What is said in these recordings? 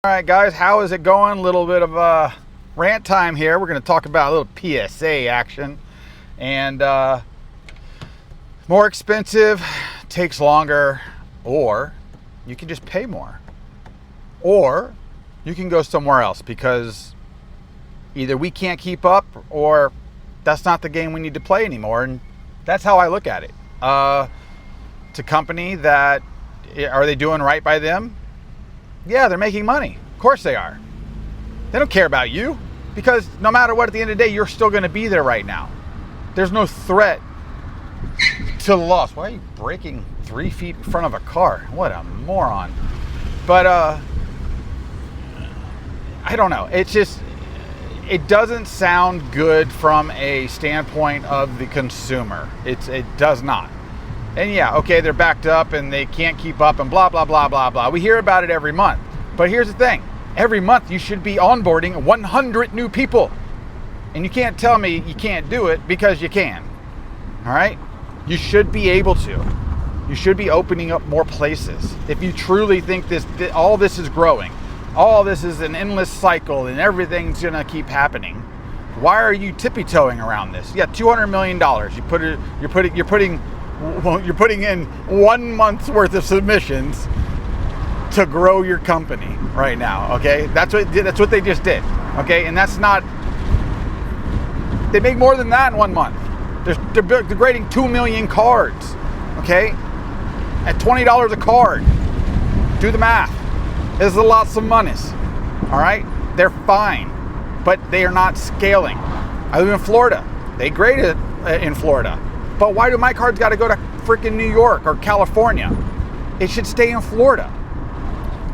All right, guys, how is it going? A little bit of rant time here. We're going to talk about a little PSA action. And more expensive, takes longer, or you can just pay more. Or you can go somewhere else because either we can't keep up or that's not the game we need to play anymore. And that's how I look at it. It's a company that, are they doing right by them? Yeah, they're making money. Of course they are. They don't care about you because no matter what, at the end of the day, you're still going to be there right now. There's no threat to loss. Why are you braking 3 feet in front of a car? What a moron. But I don't know. It's just, it doesn't sound good from a standpoint of the consumer. It does not. And yeah, okay, they're backed up and they can't keep up and blah, blah, blah, blah, blah. We hear about it every month. But here's the thing. Every month you should be onboarding 100 new people. And you can't tell me you can't do it because you can. All right? You should be able to. You should be opening up more places. If you truly think all this is growing, all this is an endless cycle and everything's going to keep happening, why are you tippy-toeing around this? You got $200 million. You're putting in 1 month's worth of submissions to grow your company right now, okay? That's what they just did, okay? And that's not, they make more than that in 1 month. They're grading 2 million cards, okay? At $20 a card. Do the math. This is lots of monies, all right? They're fine, but they are not scaling. I live in Florida. They grade it in Florida. But why do my cards got to go to freaking New York or California? It should stay in Florida.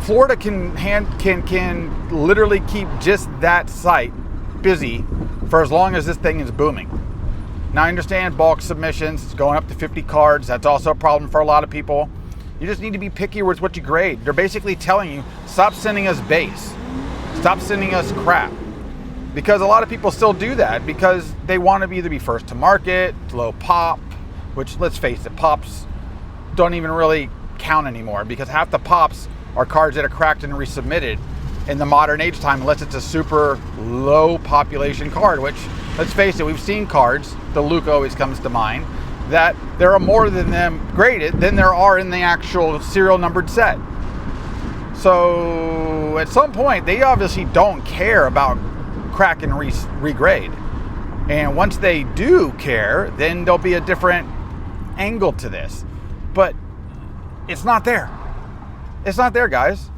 Florida can literally keep just that site busy for as long as this thing is booming. Now I understand bulk submissions, it's going up to 50 cards. That's also a problem for a lot of people. You just need to be picky with what you grade. They're basically telling you, stop sending us base. Stop sending us crap. Because a lot of people still do that because they want to either be first to market, low pop, which, let's face it, pops don't even really count anymore because half the pops are cards that are cracked and resubmitted in the modern age time unless it's a super low population card, which, let's face it, we've seen cards, the Luke always comes to mind, that there are more than them graded than there are in the actual serial numbered set. So at some point, they obviously don't care about crack and regrade. And once they do care, then there'll be a different angle to this. But it's not there. It's not there, guys.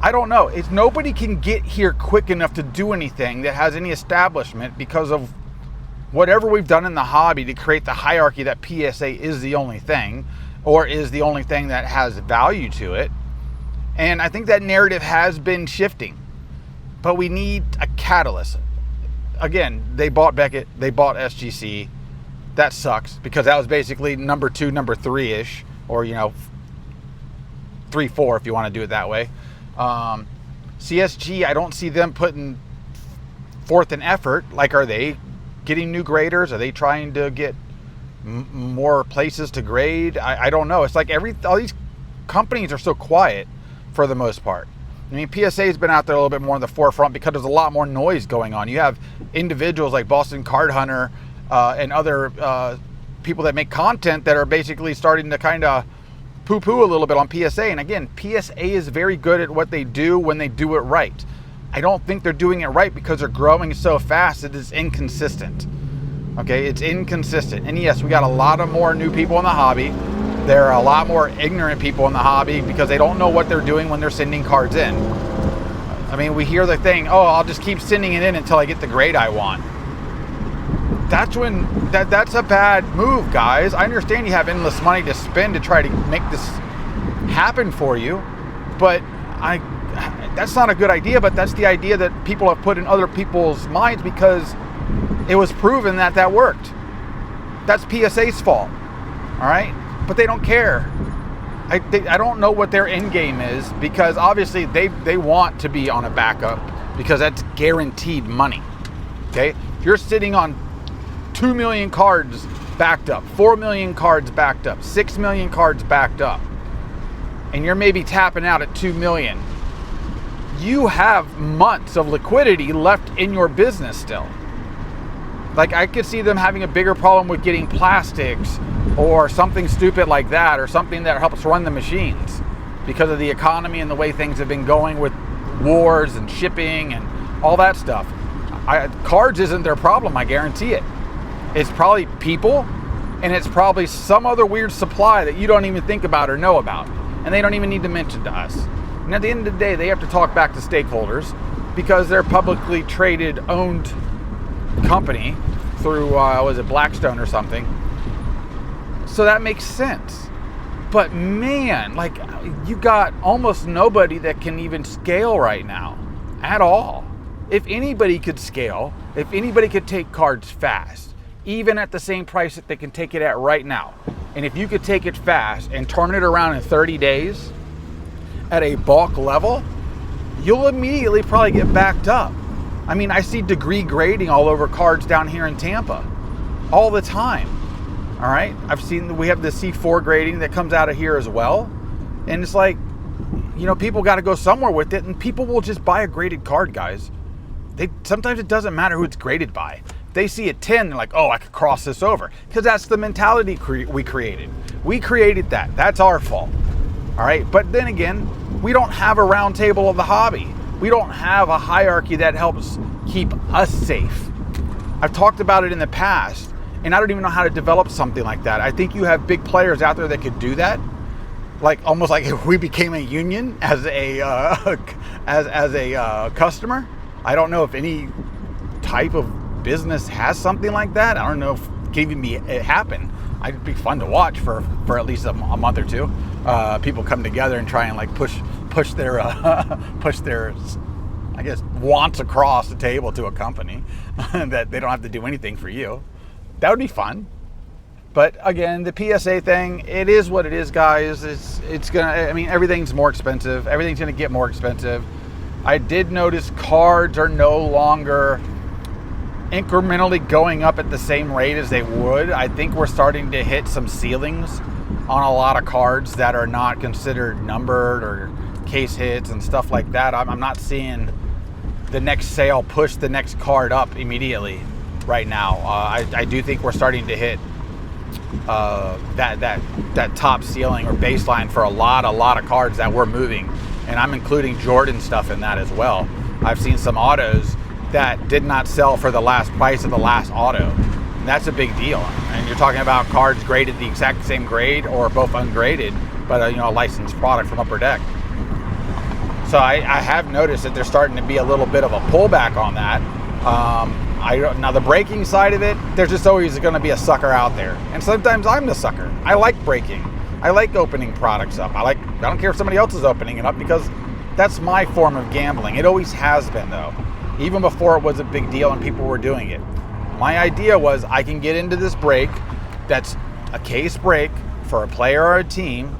I don't know. Nobody can get here quick enough to do anything that has any establishment because of whatever we've done in the hobby to create the hierarchy that PSA is the only thing or is the only thing that has value to it. And I think that narrative has been shifting. But we need a catalyst. Again, they bought Beckett, they bought SGC. That sucks because that was basically number 2, number 3-ish, or 3, 4 if you want to do it that way. CSG, I don't see them putting forth an effort. Like, are they getting new graders? Are they trying to get more places to grade? I don't know. It's like all these companies are so quiet for the most part. I mean, PSA has been out there a little bit more in the forefront because there's a lot more noise going on. You have individuals like Boston Card Hunter and other people that make content that are basically starting to kind of poo-poo a little bit on PSA. And again, PSA is very good at what they do when they do it right. I don't think they're doing it right because they're growing so fast it is inconsistent. Okay, it's inconsistent. And yes, we got a lot of more new people in the hobby. There are a lot more ignorant people in the hobby because they don't know what they're doing when they're sending cards in. I mean, we hear the thing, oh, I'll just keep sending it in until I get the grade I want. That's a bad move, guys. I understand you have endless money to spend to try to make this happen for you, but that's not a good idea, but that's the idea that people have put in other people's minds because it was proven that worked. That's PSA's fault, all right? But they don't care. I don't know what their end game is because obviously they want to be on a backup because that's guaranteed money, okay? If you're sitting on 2 million cards backed up, 4 million cards backed up, 6 million cards backed up, and you're maybe tapping out at 2 million, you have months of liquidity left in your business still. Like, I could see them having a bigger problem with getting plastics or something stupid like that, or something that helps run the machines because of the economy and the way things have been going with wars and shipping and all that stuff. Cards isn't their problem, I guarantee it. It's probably people, and it's probably some other weird supply that you don't even think about or know about, and they don't even need to mention to us. And at the end of the day, they have to talk back to stakeholders because they're publicly traded, owned company through, was it Blackstone or something? So that makes sense. But man, like, you got almost nobody that can even scale right now at all. If anybody could scale, if anybody could take cards fast, even at the same price that they can take it at right now, and if you could take it fast and turn it around in 30 days at a bulk level, you'll immediately probably get backed up. I mean, I see degree grading all over cards down here in Tampa all the time. All right, we have the C4 grading that comes out of here as well. And it's like, you know, people got to go somewhere with it, and people will just buy a graded card, guys. Sometimes it doesn't matter who it's graded by. If they see a 10, they're like, oh, I could cross this over. Because that's the mentality we created. We created that. That's our fault. All right, but then again, we don't have a round table of the hobby. We don't have a hierarchy that helps keep us safe. I've talked about it in the past, and I don't even know how to develop something like that. I think you have big players out there that could do that, like almost like if we became a union as a customer. I don't know if any type of business has something like that. I don't know if it can even happen. It'd be fun to watch for at least a month or two. People come together and try and like push their I guess wants across the table to a company that they don't have to do anything for you. That would be fun. But again, the PSA thing, it is what it is, guys. It's gonna, I mean, everything's more expensive. Everything's gonna get more expensive. I did notice cards are no longer incrementally going up at the same rate as they would. I think we're starting to hit some ceilings on a lot of cards that are not considered numbered or case hits and stuff like that. I'm not seeing the next sale push the next card up immediately right now. I do think we're starting to hit that top ceiling or baseline for a lot of cards that we're moving, and I'm including Jordan stuff in that as well. I've seen some autos that did not sell for the last price of the last auto. And that's a big deal. And you're talking about cards graded the exact same grade or both ungraded, but a licensed product from Upper Deck. So I have noticed that there's starting to be a little bit of a pullback on that. Now the breaking side of it, there's just always going to be a sucker out there, and sometimes I'm the sucker. I like breaking. I like opening products up. I don't care if somebody else is opening it up, because that's my form of gambling. It always has been, though, even before it was a big deal and people were doing it. My idea was I can get into this break that's a case break for a player or a team,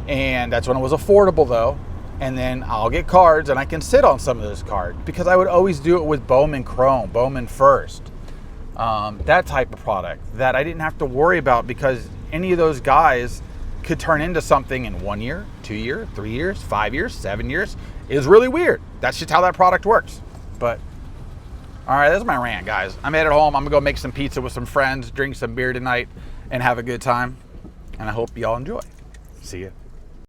and that's when it was affordable, though. And then I'll get cards, and I can sit on some of those cards, because I would always do it with Bowman Chrome, Bowman First, that type of product that I didn't have to worry about, because any of those guys could turn into something in 1 year, 2 years, 3 years, 5 years, 7 years. It's really weird. That's just how that product works. But all right, that's my rant, guys. I'm headed home. I'm gonna go make some pizza with some friends, drink some beer tonight, and have a good time. And I hope y'all enjoy. See ya.